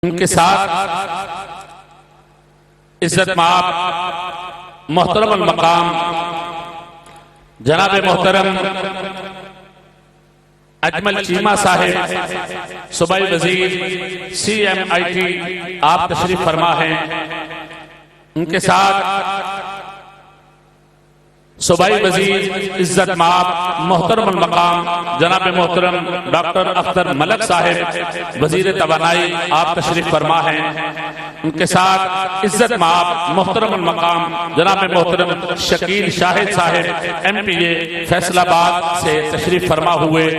ان کے ساتھ عزت مآب محترم المقام جناب محترم اجمل چیمہ صاحب صوبائی وزیر CMIT آپ تشریف فرما ہیں. ان کے ساتھ صوبائی وزیر عزت مآب محترم المقام جناب محترم ڈاکٹر اختر ملک صاحب وزیر توانائی آپ تشریف فرما ہیں. ان کے ساتھ عزت مآب محترم المقام جناب محترم شکیل شاہد صاحب MPA فیصل آباد سے تشریف فرما ہوئے.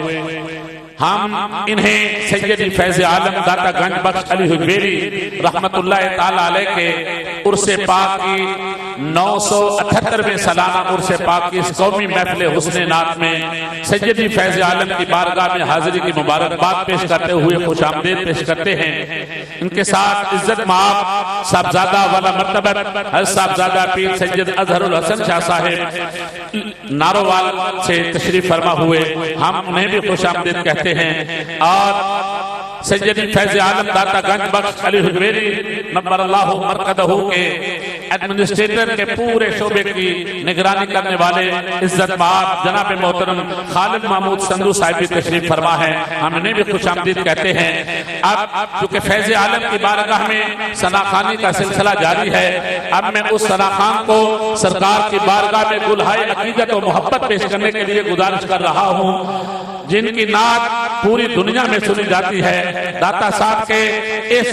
ہم انہیں سیدی فیض عالم داتا گنج بخش علی حجویری رحمت اللہ تعالیٰ علیہ کے عرس پاک کی 978ویں سالانہ عرس پاک کی اس قومی محفل حسن نعت میں سیدی فیض عالم کی بارگاہ میں حاضری کی مبارکباد پیش کرتے ہوئے خوش آمدید پیش کرتے ہیں. ان کے ساتھ عزت مآب صاحبزادہ والا مرتبہ حضرت صاحبزادہ پیر سید اظہر الحسن شاہ صاحب نارووال سے تشریف فرما ہوئے. ہم انہیں بھی خوش آمدید کہتے ہیں. اور سیدی فیض عالم داتا گنج بخش علی حجویری نبر اللہ مرکزہ کے ایڈمنسٹریٹر کے پورے شعبے کی نگرانی کرنے والے عزت مآب جناب محترم خالد محمود سندھو صاحب بھی تشریف فرما ہے. ہم انہیں بھی خوش آمدید کہتے ہیں. اب چونکہ فیض عالم کی بارگاہ میں ثناخوانی کا سلسلہ جاری ہے، اب میں اس ثناخوان کو سرکار کی بارگاہ میں گلہائے عقیدت و محبت پیش کرنے کے لیے گزارش کر رہا ہوں. جن کی نعت پوری دنیا میں سنی جاتی ہے، داتا صاحب کے اس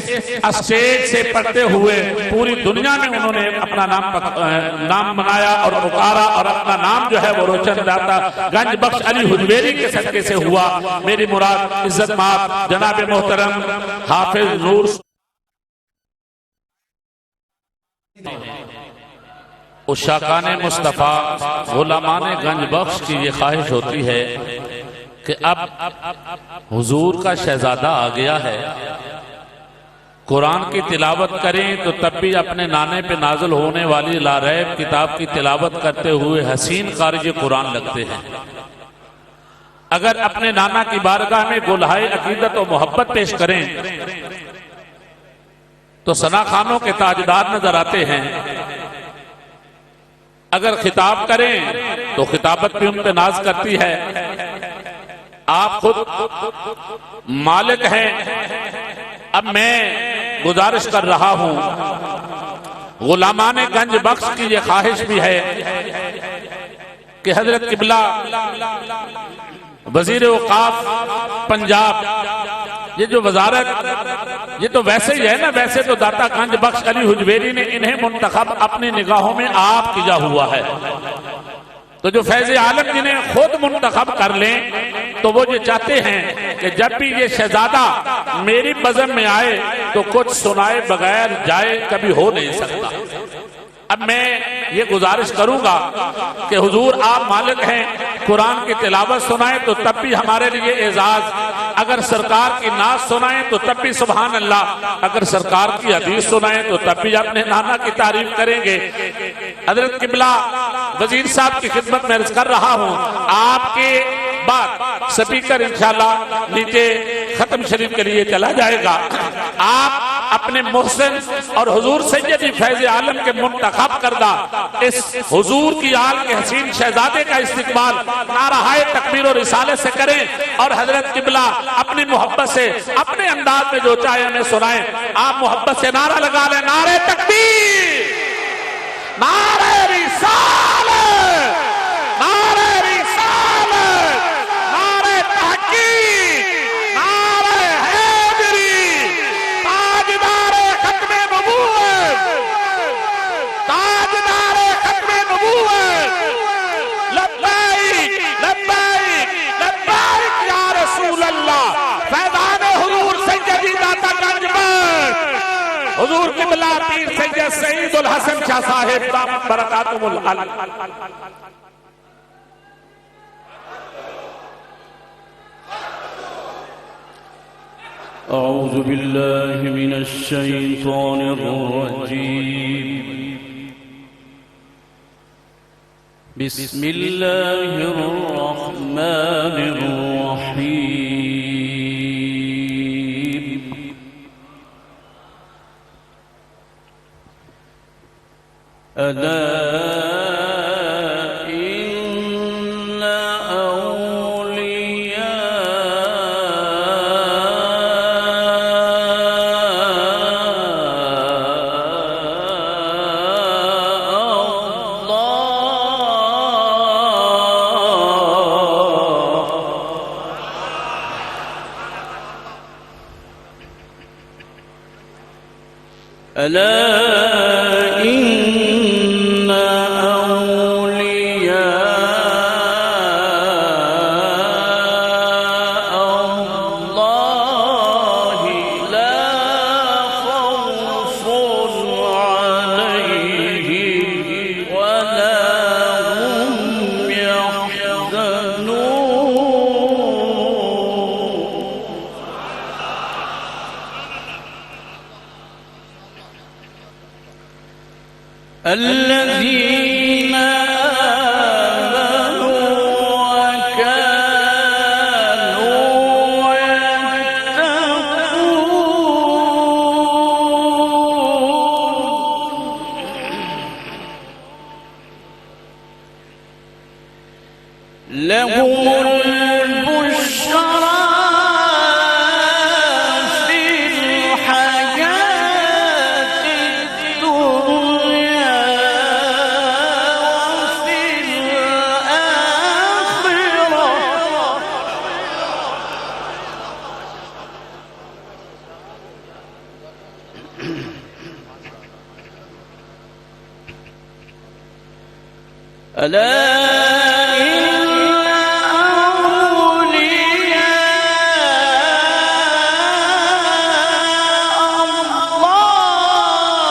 اسٹیج سے پڑھتے ہوئے پوری دنیا میں انہوں نے اپنا نام منایا اور پکارا، اور اپنا نام جو ہے وہ روشن داتا گنج بخش علی حجویری کے صدقے سے ہوا. میری مراد عزت مآب جناب محترم حافظ نور عشاقان مصطفیٰ غلامان گنج بخش کی یہ خواہش ہوتی ہے کہ اب حضور کا شہزادہ آ گیا ہے، قرآن کی تلاوت کریں تو تب بھی اپنے نانے پہ نازل ہونے والی لاریب کتاب کی تلاوت کرتے ہوئے حسین خارج قرآن لگتے ہیں. اگر اپنے نانا کی بارگاہ میں گلہائے عقیدت و محبت پیش کریں تو ثناخوانوں کے تاجدار نظر آتے ہیں. اگر خطاب کریں تو خطابت بھی ان پہ ناز کرتی ہے. آپ خود مالک ہیں. اب میں گزارش کر رہا ہوں، غلامان گنج بخش کی یہ خواہش بھی ہے کہ حضرت قبلہ وزیر اوقاف پنجاب، یہ جو وزارت یہ تو ویسے ہی ہے نا، ویسے تو داتا گنج بخش علی حجویری نے انہیں منتخب اپنی نگاہوں میں آپ کیا ہوا ہے. تو جو فیض عالم جنہیں خود منتخب کر لیں تو وہ یہ چاہتے ہیں کہ جب بھی یہ شہزادہ میری بزم میں آئے تو کچھ سنائے بغیر جائے کبھی ہو نہیں سکتا. اب میں یہ گزارش کروں گا کہ حضور آپ مالک ہیں، قرآن کی تلاوت سنائیں تو تب بھی ہمارے لیے اعزاز، اگر سرکار کی نعت سنائیں تو تب بھی سبحان اللہ، اگر سرکار کی حدیث سنائیں تو تب بھی اپنے نانا کی تعریف کریں گے. حضرت قبلہ وزیر صاحب کی خدمت میں عرض کر رہا ہوں، آپ کے بعد سپیکر انشاءاللہ نیچے ختم شریف کے لیے چلا جائے گا. آپ اپنے محسن اور حضور سیدی فیض عالم کے منتخب کردہ اس حضور کی آل کے حسین شہزادے کا استقبال نعرہ تکبیر و رسالے سے کریں، اور حضرت قبلہ اپنی محبت سے اپنے انداز میں جو چاہے ہمیں سنائیں. آپ محبت سے نعرہ لگا لیں، نعرہ تکبیر، نعرہ رسالت، نعرہ رسالت، نعرہ تحقیق، نعرہ حیدری، تاجدار ختم نبوت، تاجدار ختم نبوت، لبیک لبیک لبیک یا رسول اللہ. فیضان حضور سیدی داتا گنج بخش حضور قبلہ پیر سید سعید الحسن شاہ صاحب دامت برکاتہم العلی. اعوذ باللہ من الشیطان الرجیم. بسم اللہ الرحمن الرحیم. ألا إن أولياء الله لا خوف عليهم ولا هم يحزنون الذين آمنوا وكانوا يتقون لهم البشرى في الحياة الدنيا وفي الآخرة ألا إن أولياء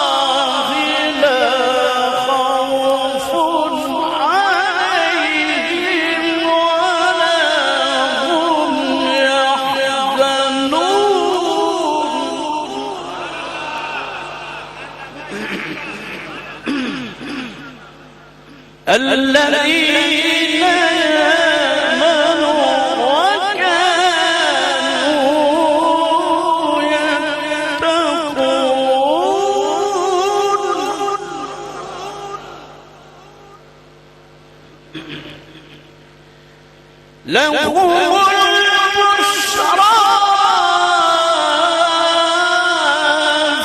الله لا خوف عليهم ولا هم يحزنون الذين آمنوا وكانوا يتقون لهم البشرى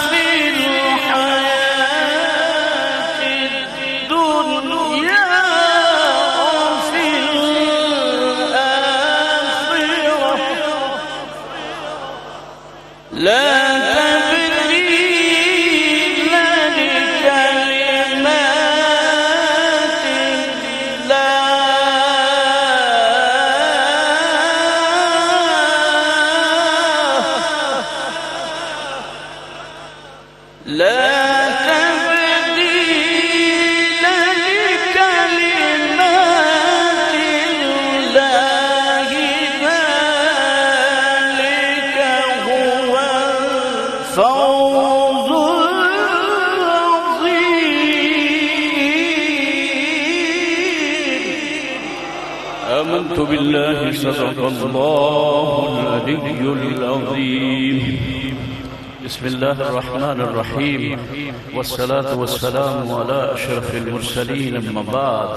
في الحياة الدنيا وفي الآخرة لا تبديل لكلمات الله لا تبديل لكلمات الله ذلك هو الفوز العظيم آمنت بالله صدق الله العلي العظيم بسم الله الرحمن الرحيم والصلاة والسلام على أشرف المرسلين أما بعد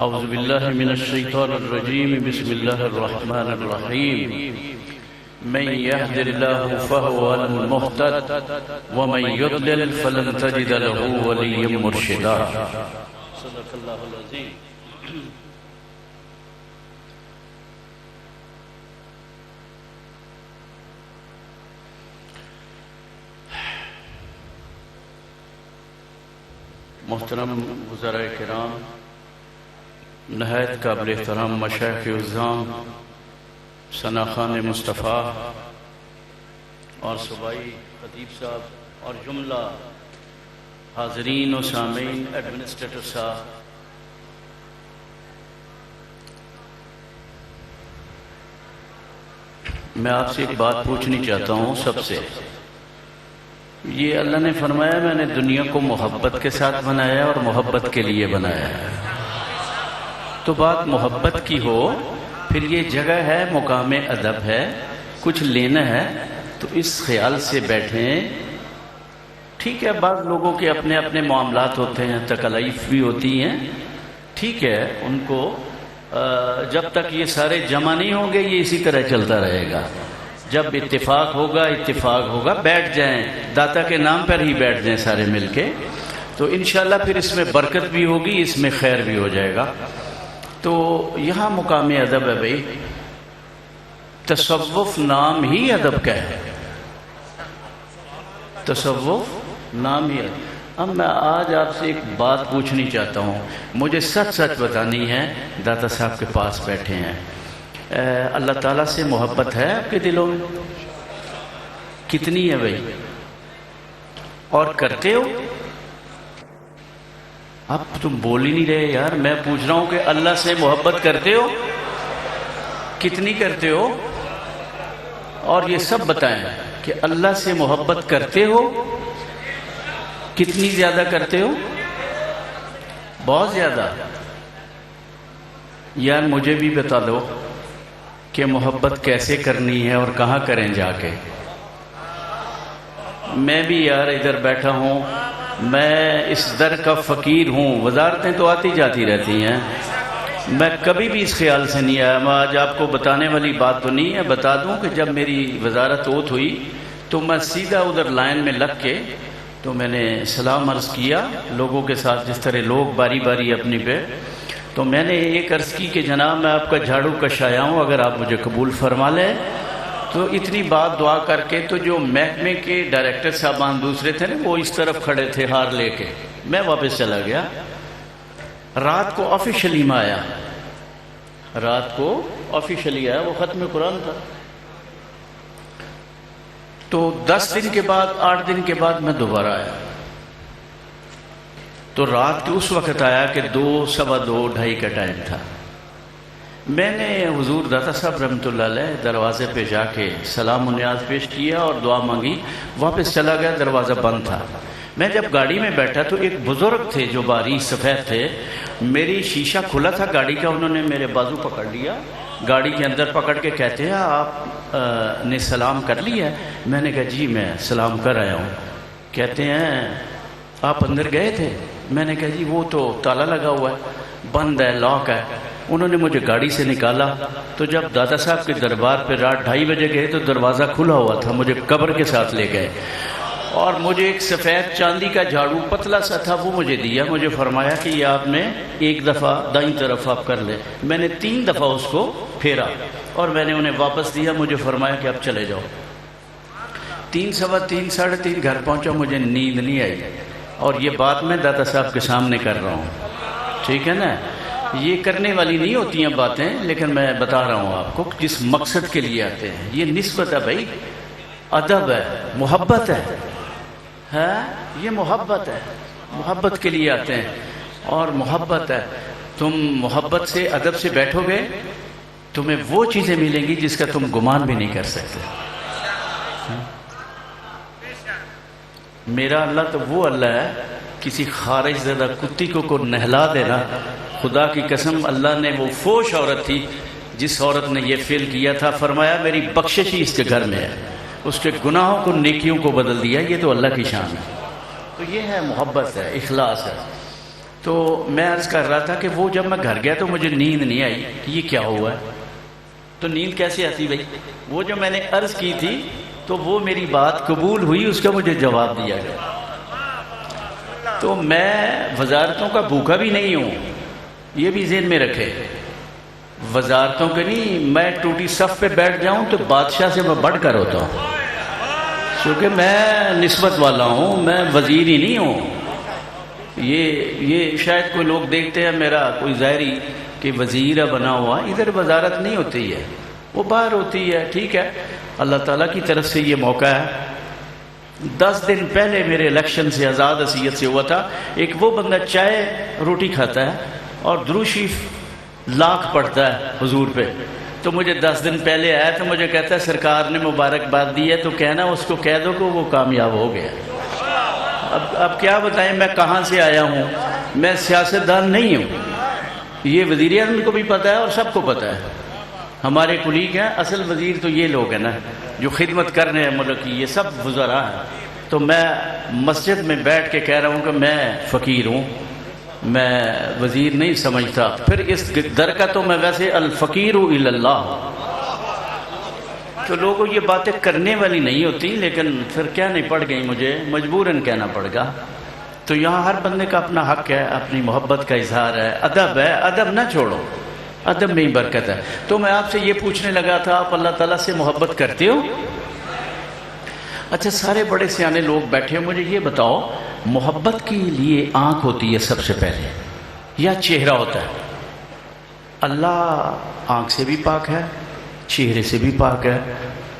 أعوذ بالله من الشيطان الرجيم بسم الله الرحمن الرحيم من يهد الله فهو المهتد ومن يضلل فلن تجد له وليا مرشدا صدق الله العظيم محترم وزراء کرام، نہایت قابل احترام مشائخ عظام، ثناخان مصطفیٰ اور صوبائی خطیب صاحب اور جملہ حاضرین و سامعین، ایڈمنسٹریٹر صاحب، میں آپ سے ایک بات پوچھنی چاہتا ہوں سب سے. یہ اللہ نے فرمایا میں نے دنیا کو محبت کے ساتھ بنایا اور محبت کے لیے بنایا ہے. تو بات محبت کی ہو، پھر یہ جگہ ہے، مقام ادب ہے، کچھ لینا ہے تو اس خیال سے بیٹھیں. ٹھیک ہے، بعض لوگوں کے اپنے اپنے معاملات ہوتے ہیں، تکالیف بھی ہوتی ہیں، ٹھیک ہے، ان کو جب تک یہ سارے جمع نہیں ہوں گے یہ اسی طرح چلتا رہے گا. جب اتفاق ہوگا بیٹھ جائیں، داتا کے نام پر ہی بیٹھ جائیں سارے مل کے، تو انشاءاللہ پھر اس میں برکت بھی ہوگی، اس میں خیر بھی ہو جائے گا. تو یہاں مقام ادب ہے بھائی، تصوف نام ہی ادب کا ہے، تصوف نام ہی ادب. اب میں آج آپ سے ایک بات پوچھنی چاہتا ہوں، مجھے سچ سچ بتانی ہے. داتا صاحب کے پاس بیٹھے ہیں، اللہ تعالیٰ سے محبت ہے آپ کے دلوں میں؟ کتنی ہے بھائی؟ اور کرتے ہو؟ اب تم بول ہی نہیں رہے یار. میں پوچھ رہا ہوں کہ اللہ سے محبت کرتے ہو؟ کتنی کرتے ہو؟ اور یہ سب بتائیں کہ اللہ سے محبت کرتے ہو؟ کتنی زیادہ کرتے ہو؟ بہت زیادہ. یار مجھے بھی بتا دو کہ محبت کیسے کرنی ہے اور کہاں کریں جا کے. میں بھی یار ادھر بیٹھا ہوں، میں اس در کا فقیر ہوں، وزارتیں تو آتی جاتی رہتی ہیں، میں کبھی بھی اس خیال سے نہیں آیا. میں آج آپ کو بتانے والی بات تو نہیں ہے، بتا دوں کہ جب میری وزارت اوت ہوئی تو میں سیدھا ادھر لائن میں لگ کے تو میں نے سلام عرض کیا لوگوں کے ساتھ، جس طرح لوگ باری باری اپنی پہ. تو میں نے ایک عرض کی کہ جناب میں آپ کا جھاڑو کش آیا ہوں، اگر آپ مجھے قبول فرما لیں. تو اتنی بات دعا کر کے تو جو محکمے کے ڈائریکٹر صاحبان دوسرے تھے نا وہ اس طرف کھڑے تھے ہار لے کے. میں واپس چلا گیا. رات کو آفیشلی میں آیا، رات کو آفیشلی آیا، وہ ختم قرآن تھا. تو 10 دن کے بعد 8 دن کے بعد میں دوبارہ آیا. تو رات کے اس وقت آیا کہ 2 سوا 2 2:30 کا ٹائم تھا. میں نے حضور داتا صاحب رحمۃ اللہ علیہ دروازے پہ جا کے سلام و نیاز پیش کیا اور دعا مانگی، واپس چلا گیا، دروازہ بند تھا. میں جب گاڑی میں بیٹھا تو ایک بزرگ تھے جو باریک سفید تھے، میری شیشہ کھلا تھا گاڑی کا، انہوں نے میرے بازو پکڑ لیا، گاڑی کے اندر پکڑ کے کہتے ہیں آپ نے سلام کر لیا؟ میں نے کہا جی میں سلام کر آیا ہوں. کہتے ہیں آپ اندر گئے تھے؟ میں نے کہا جی وہ تو تالا لگا ہوا ہے، بند ہے، لاک ہے. انہوں نے مجھے گاڑی سے نکالا. تو جب دادا صاحب کے دربار پہ رات 2:30 بجے گئے تو دروازہ کھلا ہوا تھا، مجھے قبر کے ساتھ لے گئے اور مجھے ایک سفید چاندی کا جھاڑو پتلا سا تھا وہ مجھے دیا. مجھے فرمایا کہ یہ آپ نے ایک دفعہ دائیں طرف آپ کر لیں. میں نے 3 دفعہ اس کو پھیرا اور میں نے انہیں واپس دیا. مجھے فرمایا کہ آپ چلے جاؤ. 3 سوا 3 ساڑھے 3 گھر پہنچا، مجھے نیند نہیں آئی. اور یہ بات میں داتا صاحب کے سامنے کر رہا ہوں، ٹھیک ہے نا. یہ کرنے والی نہیں ہوتی ہیں باتیں، لیکن میں بتا رہا ہوں آپ کو جس مقصد کے لیے آتے ہیں. یہ نسبت ہے بھائی، ادب ہے، محبت ہے، یہ محبت ہے، محبت کے لیے آتے ہیں. اور محبت ہے، تم محبت سے ادب سے بیٹھو گے تمہیں وہ چیزیں ملیں گی جس کا تم گمان بھی نہیں کر سکتے. میرا اللہ تو وہ اللہ ہے، کسی خارج زدہ کتی کو نہلا دینا. خدا کی قسم اللہ نے، وہ فوش عورت تھی جس عورت نے یہ فعل کیا تھا، فرمایا میری بخشش ہی اس کے گھر میں ہے، اس کے گناہوں کو نیکیوں کو بدل دیا. یہ تو اللہ کی شان ہے. تو یہ ہے محبت ہے، اخلاص ہے. تو میں عرض کر رہا تھا کہ وہ جب میں گھر گیا تو مجھے نیند نہیں آئی کہ یہ کیا ہوا ہے. تو نیند کیسے آتی بھائی؟ وہ جو میں نے عرض کی تھی تو وہ میری بات قبول ہوئی، اس کا مجھے جواب دیا گیا. تو میں وزارتوں کا بھوکا بھی نہیں ہوں، یہ بھی ذہن میں رکھے. وزارتوں کے نہیں، میں ٹوٹی صف پہ بیٹھ جاؤں تو بادشاہ سے میں بڑھ کر ہوتا ہوں، کیونکہ میں نسبت والا ہوں، میں وزیر ہی نہیں ہوں. یہ شاید کوئی لوگ دیکھتے ہیں میرا کوئی ظاہری کہ وزیر بنا ہوا، ادھر وزارت نہیں ہوتی ہے، وہ باہر ہوتی ہے. ٹھیک ہے، اللہ تعالیٰ کی طرف سے یہ موقع ہے. 10 دن پہلے میرے الیکشن سے آزاد حیثیت سے ہوا تھا. ایک وہ بندہ چائے روٹی کھاتا ہے اور درود شریف لاکھ پڑھتا ہے حضور پہ. تو مجھے 10 دن پہلے آیا تو مجھے کہتا ہے سرکار نے مبارکباد دی ہے تو کہنا اس کو کہہ دو کہ وہ کامیاب ہو گیا. اب کیا بتائیں میں کہاں سے آیا ہوں؟ میں سیاستدان نہیں ہوں، یہ وزیر اعظم کو بھی پتہ ہے اور سب کو پتہ ہے. ہمارے کولیگ ہیں، اصل وزیر تو یہ لوگ ہیں نا جو خدمت کر رہے ہیں ملک کی، یہ سب وزراء ہیں. تو میں مسجد میں بیٹھ کے کہہ رہا ہوں کہ میں فقیر ہوں، میں وزیر نہیں سمجھتا، پھر اس در کا تو میں ویسے الفقیر الی اللہ، تو لوگوں یہ باتیں کرنے والی نہیں ہوتی، لیکن پھر کہنی پڑ گئی، مجھے مجبوراً کہنا پڑ گا۔ تو یہاں ہر بندے کا اپنا حق ہے، اپنی محبت کا اظہار ہے، ادب ہے، ادب نہ چھوڑو، ادب میں ہی برکت ہے۔ تو میں آپ سے یہ پوچھنے لگا تھا، آپ اللہ تعالیٰ سے محبت کرتے ہو؟ اچھا، سارے بڑے سیانے لوگ بیٹھے ہیں، مجھے یہ بتاؤ، محبت کے لیے آنکھ ہوتی ہے سب سے پہلے یا چہرہ ہوتا ہے؟ اللہ آنکھ سے بھی پاک ہے، چہرے سے بھی پاک ہے،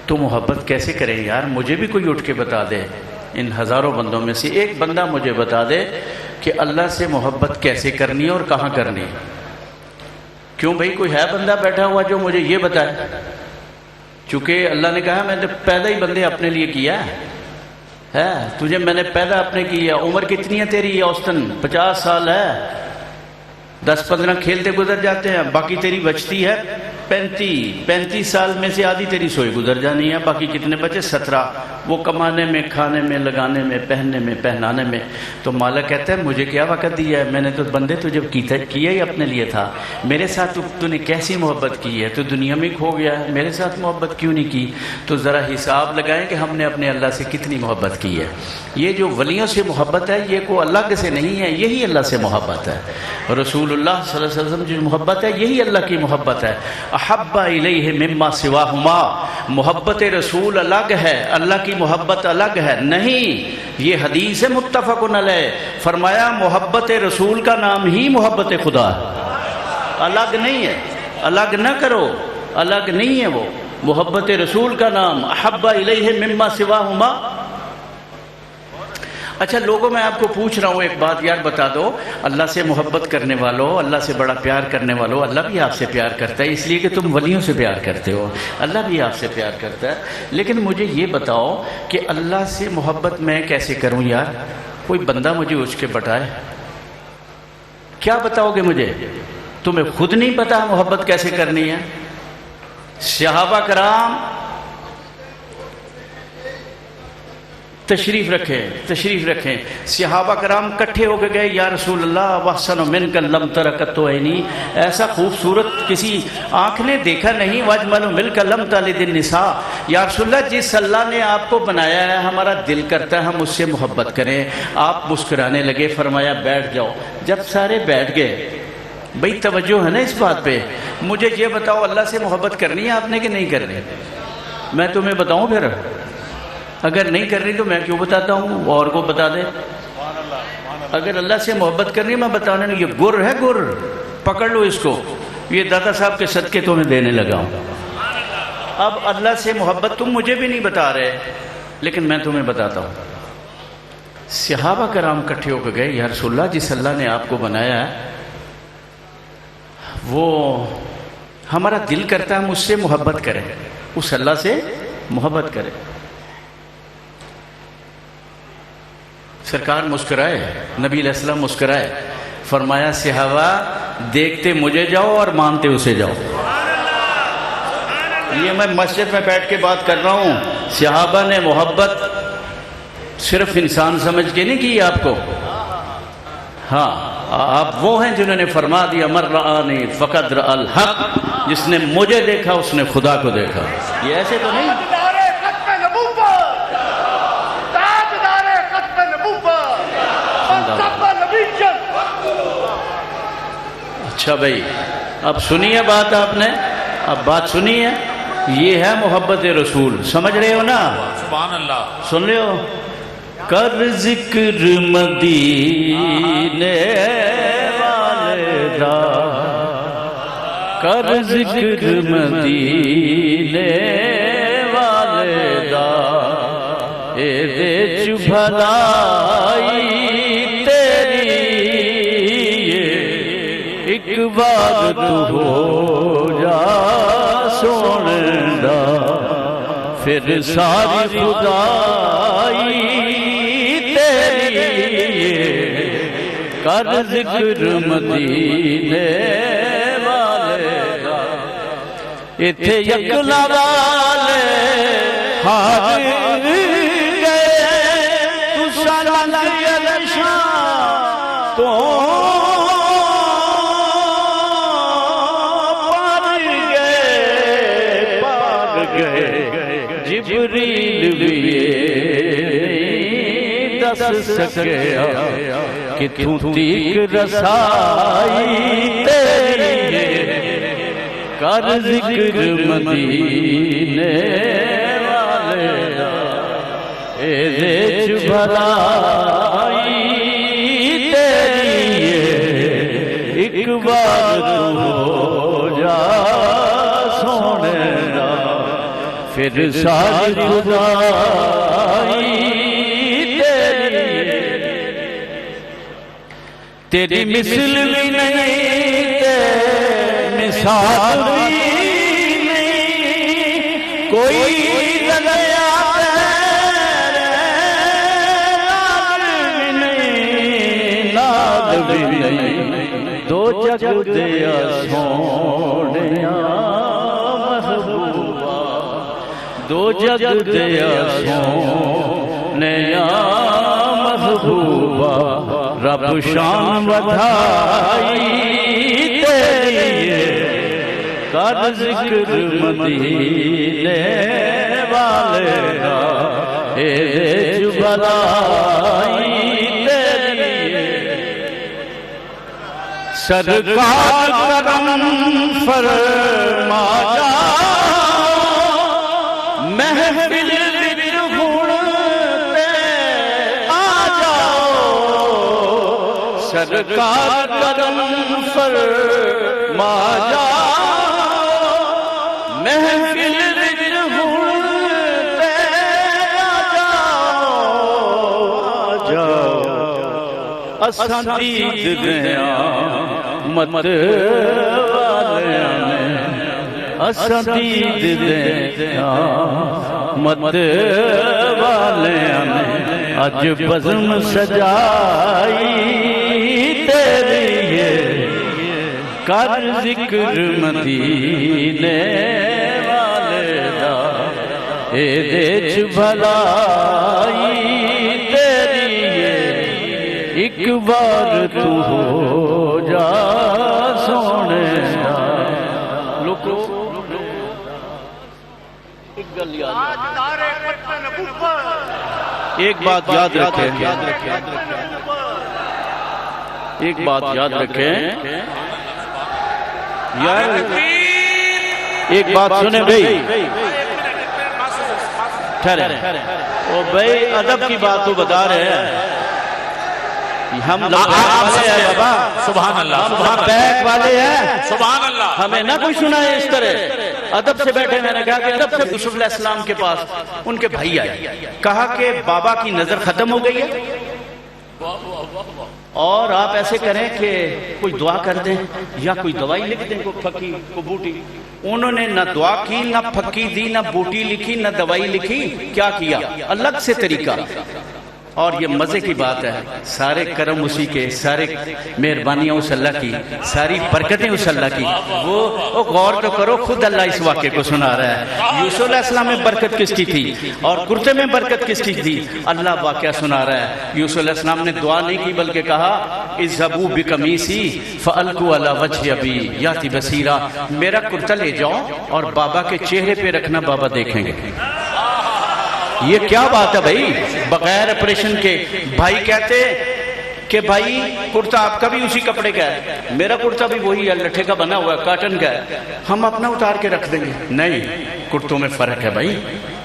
تو محبت کیسے کریں یار؟ مجھے بھی کوئی اٹھ کے بتا دے، ان ہزاروں بندوں میں سے ایک بندہ مجھے بتا دے کہ اللہ سے محبت کیسے کرنی ہے اور کہاں کرنی ہے۔ کیوں بھائی، کوئی ہے بندہ بیٹھا ہوا جو مجھے یہ بتائے؟ چونکہ اللہ نے کہا میں نے پیدا ہی بندے اپنے لیے کیا ہے، تجھے میں نے پیدا اپنے کیا۔ عمر کتنی ہے تیری؟ اوسطاً 50 سال ہے، 10-15 کھیلتے گزر جاتے ہیں، باقی تیری بچتی ہے 35 سال میں سے آدھی تیری سوئی گزر جانی ہے، باقی کتنے بچے؟ 17، وہ کمانے میں، کھانے میں، لگانے میں، پہننے میں، پہنانے میں۔ تو مالک کہتا ہے مجھے کیا وقت دیا ہے؟ میں نے تو بندے تجھے کیا ہی اپنے لیے تھا، میرے ساتھ تو نے کیسی محبت کی ہے؟ تو دنیا میں کھو گیا ہے، میرے ساتھ محبت کیوں نہیں کی؟ تو ذرا حساب لگائیں کہ ہم نے اپنے اللہ سے کتنی محبت کی ہے۔ یہ جو ولیوں سے محبت ہے یہ کوئی اللہ سے نہیں ہے، یہی اللہ سے محبت ہے۔ رسول اللہ صلی اللہ علیہ وسلم جو محبت ہے یہی اللہ کی محبت ہے۔ احب الیہ مما سواہما، محبت رسول الگ ہے، اللہ کی محبت الگ ہے نہیں، یہ حدیث متفق علیہ۔ فرمایا محبت رسول کا نام ہی محبت خدا ہے، الگ نہیں ہے، الگ نہ کرو، الگ نہیں ہے وہ، محبت رسول کا نام احب الیہ مما سواہما۔ اچھا لوگوں، میں آپ کو پوچھ رہا ہوں ایک بات یار، بتا دو، اللہ سے محبت کرنے والوں، اللہ سے بڑا پیار کرنے والوں، اللہ بھی آپ سے پیار کرتا ہے، اس لیے کہ تم ولیوں سے پیار کرتے ہو، اللہ بھی آپ سے پیار کرتا ہے۔ لیکن مجھے یہ بتاؤ کہ اللہ سے محبت میں کیسے کروں یار؟ کوئی بندہ مجھے اٹھ کے بتائے، کیا بتاؤ گے مجھے؟ تمہیں خود نہیں پتا محبت کیسے کرنی ہے؟ صحابہ کرام تشریف رکھیں، صحابہ کرام کٹھے ہو کے گئے، یا رسول اللہ وحسن منک لم ترکت عینی، ایسا خوبصورت کسی آنکھ نے دیکھا نہیں، واجمل منک لم تلد النساء، یا رسول اللہ جس اللہ نے آپ کو بنایا ہے ہمارا دل کرتا ہے ہم اس سے محبت کریں۔ آپ مسکرانے لگے، فرمایا بیٹھ جاؤ۔ جب سارے بیٹھ گئے، بھئی توجہ ہے نا اس بات پہ، مجھے یہ بتاؤ اللہ سے محبت کرنی ہے آپ نے کہ نہیں کرنی؟ میں تمہیں بتاؤں پھر؟ اگر نہیں کرنی تو میں کیوں بتاتا ہوں، اور کو بتا دے۔ اگر اللہ سے محبت کرنی میں بتانے نہیں، یہ گر ہے، گر پکڑ لو اس کو، یہ دادا صاحب کے صدقے تمہیں دینے لگا ہوں۔ اب اللہ سے محبت تم مجھے بھی نہیں بتا رہے، لیکن میں تمہیں بتاتا ہوں۔ صحابہ کرام کٹھے ہو کے گئے، یا رسول اللہ جس اللہ نے آپ کو بنایا ہے وہ ہمارا دل کرتا ہے ہم اس سے محبت کریں، اس اللہ سے محبت کریں۔ سرکار مسکرائے، نبی علیہ السلام مسکرائے، فرمایا صحابہ دیکھتے مجھے جاؤ اور مانتے اسے جاؤ۔ یہ میں مسجد میں بیٹھ کے بات کر رہا ہوں، صحابہ نے محبت صرف انسان سمجھ کے نہیں کی آپ کو، ہاں آپ وہ ہیں جنہوں نے فرما دیا من رآنی فقد رأى الحق، جس نے مجھے دیکھا اس نے خدا کو دیکھا۔ یہ ایسے تو نہیں۔ اچھا بھائی، اب سنیے بات، آپ نے اب بات سنی ہے، یہ ہے محبت رسول، سمجھ رہے ہو نا؟ سبحان اللہ، سن رہے ہو؟ کر ذکر مدینے والے دا، کر ذکر مدینے والے دا، اے دے بھلائی تیری ایک بار تو ہو جا سونا، پھر ساری خدائی تیری، کر ذکر مدینے والے دا، اتھے یکلا والے حاضر گئے، تو پار گئے جبریل بھی دس سکیا کہ تو تیک رسائی تیری کر ذکر مدینے والے اے دیچ بھلائی تیری ایک بار تو ہو جا سونے دا پھر ساری خدائی تیری مثل بھی نہیں مثال بھی نہیں کوئی لگیا ناد بھی نہیں دو جگ دیا سونیا محبوبہ دو جگ دیا سونیا محبوبہ رب شان بدھائی تیری کر ذکر مدینے والے کا اے دیچ بھلائی تیری سرکار کرم فرما جا محفل سرکار کرم فرما جا محفل وچ ہونتے آ جاؤ اساں دید دیاں مت والیاں نے اساں دید دیاں مت والیاں نے اج بزم سجائی تیری کر ذکر مدینے والے دا اے دیچ بھلائی تیری ایک بار تو ہو جا سونے دا لکو ایک بات یاد رکھیں ایک بات یاد رکھیں یار ایک بات سنیں بھئی ٹھہرے او بھئی ادب کی بات تو بتا رہے ہیں ہم لوگ بابا سبحان اللہ ہم بیک والے ہیں سبحان اللہ ہمیں نہ کوئی سنائے اس طرح ادب سے بیٹھے میں نے کہا کہ ادب سے یوسف علیہ السلام کے پاس ان کے بھائی آئے کہا کہ بابا کی نظر ختم ہو گئی ہے اور آپ ایسے کریں کہ کوئی دعا کر دیں یا کوئی دوائی لکھ دیں کوئی پھکی کوئی بوٹی انہوں نے نہ دعا کی نہ پھکی دی نہ بوٹی لکھی نہ دوائی لکھی کیا کیا الگ سے طریقہ اور یہ مزے کی بات ہے سارے کرم اسی کے سارے مہربانیاں اس اللہ کی ساری برکتیں اس اللہ کی وہ غور تو کرو خود اللہ اس واقعے کو سنا رہا ہے یوسف علیہ السلام میں برکت کس کی تھی اور کرتے میں برکت کس کی تھی اللہ واقعہ سنا رہا ہے یوسف علیہ السلام نے دعا نہیں کی بلکہ کہا اذهبوا بقمیصی فألقوا علی وجہ ابی یاتی بصیرا میرا کرتا لے جاؤ اور بابا کے چہرے پہ رکھنا بابا دیکھیں گے یہ کیا بات ہے بھائی بغیر آپریشن کے بھائی کہتے کہ بھائی کرتا آپ کا بھی اسی کپڑے کا ہے میرا کرتا بھی وہی ہے لٹھے کا بنا ہوا ہے کاٹن کا ہے ہم اپنا اتار کے رکھ دیں گے نہیں کرتوں میں فرق ہے بھائی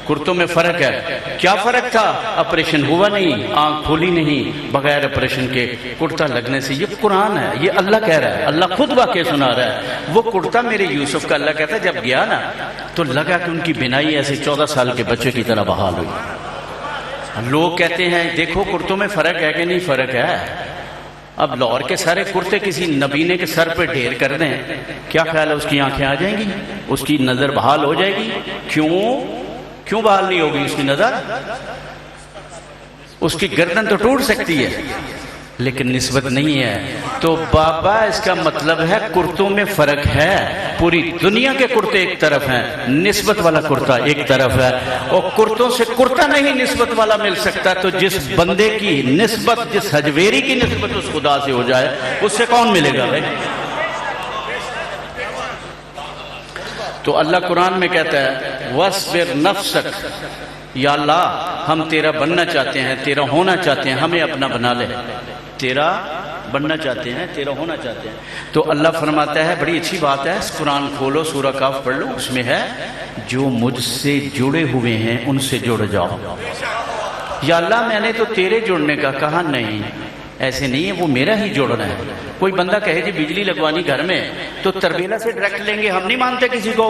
کرتوں میں فرق ہے کیا فرق تھا آپریشن ہوا نہیں آنکھ کھولی نہیں بغیر آپریشن کے کرتا لگنے سے یہ قرآن ہے یہ اللہ کہہ رہا ہے اللہ خود واقعہ سنا رہا ہے وہ کرتا میرے یوسف کا اللہ کہتا ہے جب گیا نا تو لگا کہ ان کی بنائی ایسے 14 سال کے بچے کی طرح بحال ہوئی لوگ کہتے ہیں دیکھو کرتوں میں فرق ہے کہ نہیں فرق ہے اب لاہور کے سارے کرتے کسی نبینے کے سر پہ ڈھیر کر دیں کیا خیال ہے اس کی آنکھیں آ جائیں گی اس کی نظر بحال ہو جائے گی کیوں بحال نہیں ہوگی اس کی نظر اس کی گردن تو ٹوٹ سکتی ہے لیکن نسبت نہیں ہے. تو بابا اس کا مطلب ہے کرتوں میں فرق ہے. پوری دنیا کے کرتے ایک طرف ہیں, نسبت والا کرتا ایک طرف ہے. اور کرتوں سے کرتا نہیں نسبت والا مل سکتا. تو جس بندے کی نسبت, جس حجویری کی نسبت اس خدا سے ہو جائے, اس سے کون ملے گا بھائی؟ تو اللہ قرآن میں کہتا ہے وَاصْبِرْ نَفْسَكَ, یا اللہ ہم تیرا بننا چاہتے ہیں, تیرا ہونا چاہتے ہیں, ہمیں اپنا بنا لے. تیرا بننا چاہتے ہیں, تیرا ہونا چاہتے ہیں. تو اللہ فرماتا ہے بڑی اچھی بات ہے, قرآن کھولو, سورہ کاف پڑھ لو, اس میں ہے جو مجھ سے جڑے ہوئے ہیں ان سے جڑ جاؤ. یا اللہ میں نے تو تیرے جڑنے کا کہا, نہیں ایسے نہیں ہے, وہ میرا ہی جوڑنا ہے. کوئی بندہ کہے جی بجلی لگوانی گھر میں, تو تربیلا سے ڈائریکٹ لیں گے, ہم نہیں مانتے کسی کو.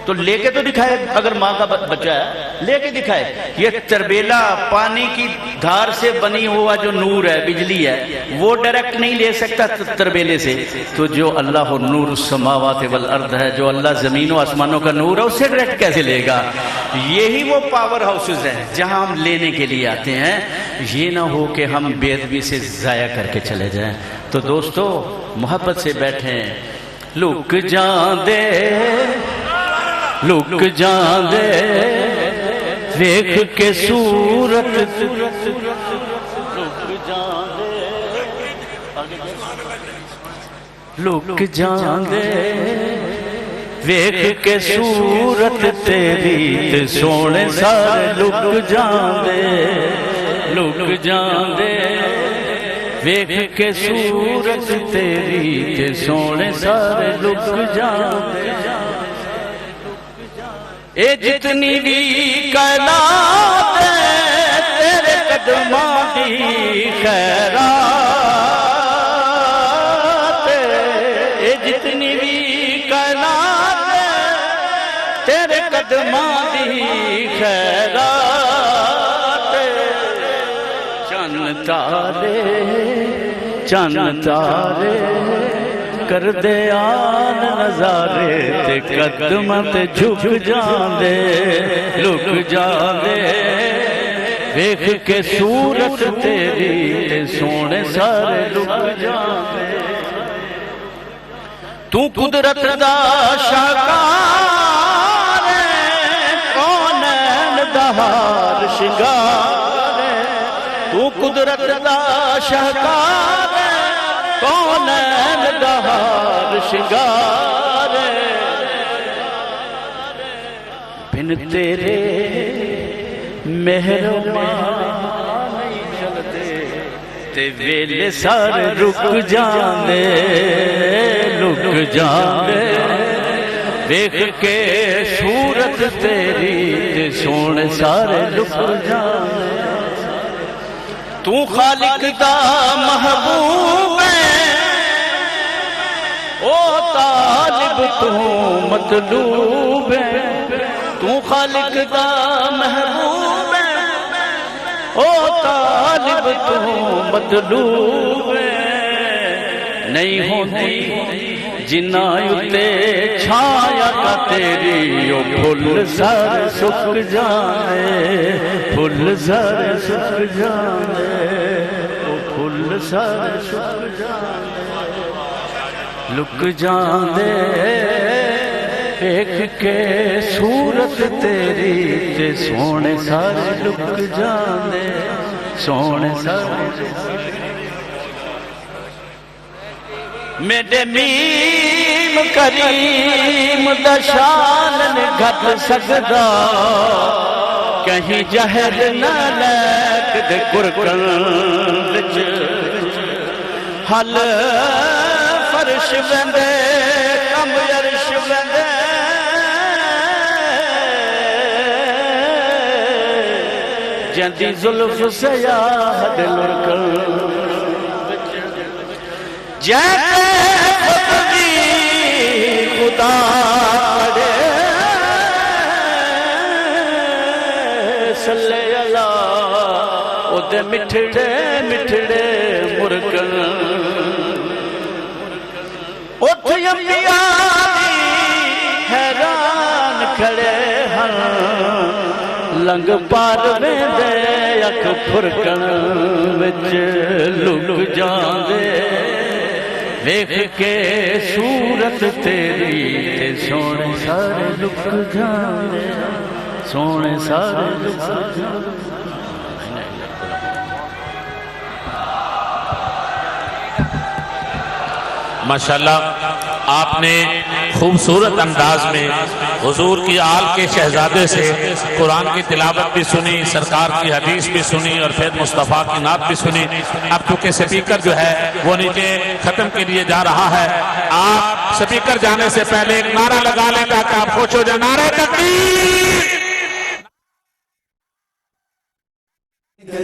تو لے کے تو دکھائے, اگر ماں کا بچہ ہے لے کے دکھائے. یہ تربیلا پانی کی دھار سے بنی ہوا جو نور ہے, بجلی ہے, وہ ڈائریکٹ نہیں لے سکتا تربیلے سے. تو جو اللہ نور السماوات والارض ہے, جو اللہ زمین و آسمانوں کا نور ہے, اس سے ڈائریکٹ کیسے لے گا؟ یہی وہ پاور ہاؤسز ہیں جہاں ہم لینے کے لیے آتے ہیں. یہ نہ ہو کہ ہم بے ادبی سے ضائع کر کے چلے جائیں. تو دوستو محبت سے بیٹھیں. لک جان دے, لک جان دے, ویکھ کے صورت, لک جان دے, ویکھ کے صورت تیری تے سونے سارے. لک جان دے, لک جان دے, ویکھ کے صورت تیری تے سونے سارے. لک جان دے, اے جتنی بھی کائنات ہے تیرے قدماں دی خیرات, اے جتنی بھی کائنات ہے تیرے قدماں دی خیرات. چن تارے, چن تارے کر دے آن نظارے, تے قدماں تے جھک جان دے. لک جان دے, ویکھ کے صورت تیری تے سونے سارے. لک جان دے, تو قدرت دا شاہکار ہے, کونین دا ہار شنگار ہے. تو قدرت دا شاہکار ہے, کونین دا ہار شنگار ہے. بن تیرے مہربان نہیں چلتے, تے ویلے سارے رک جان دے. لک جان دے, ویکھ کے صورت تیری تے سونے سارے. لک جان دے, تو خالق دا محبوب ہے, او طالب تو مطلوب ہے. تو خالق دا محبوب ہے, او طالب تو مطلوب ہے. نہیں ہوتی جنہ اتے چھایا کا تیری, او پھل سر سک جانے, پھل سر سک جانے, او پھل سر سک جانے. لک جان دے, ویکھ کے صورت تیری تے سونے سارے. لک جان دے, سونے سارے. میرے میم کریم دا شان نے گھٹ سکدا, کہیں جہر نہ لیک دے گرکن وچ. حل فرش ویندے, کم عرش ویندے, جندی زلف سیاہ دے لرکن. جیسے خودی خدا پڑے, صلی اللہ او دے مٹھڑے مٹھڑے مرکن. اٹھ انبیاء حیران کھڑے ہن, لنگ پار ویندے اکھ پھرکن وچ لک جاندے ویکھ کے صورت تیری تے سونے سارے لک جاندے سونے سارے لک جاندے ماشاءاللہ آپ نے خوبصورت انداز میں حضور کی آل کے شہزادے سے قرآن کی تلاوت بھی سنی، سرکار کی حدیث بھی سنی اور پھر مصطفیٰ کی نعت بھی سنی۔ اب چونکہ سپیکر جو ہے وہ نیچے ختم کے لیے جا رہا ہے، آپ سپیکر جانے سے پہلے ایک نعرہ لگا لیں تاکہ آپ خوش ہو جائیں۔ نعرہ تکبیر!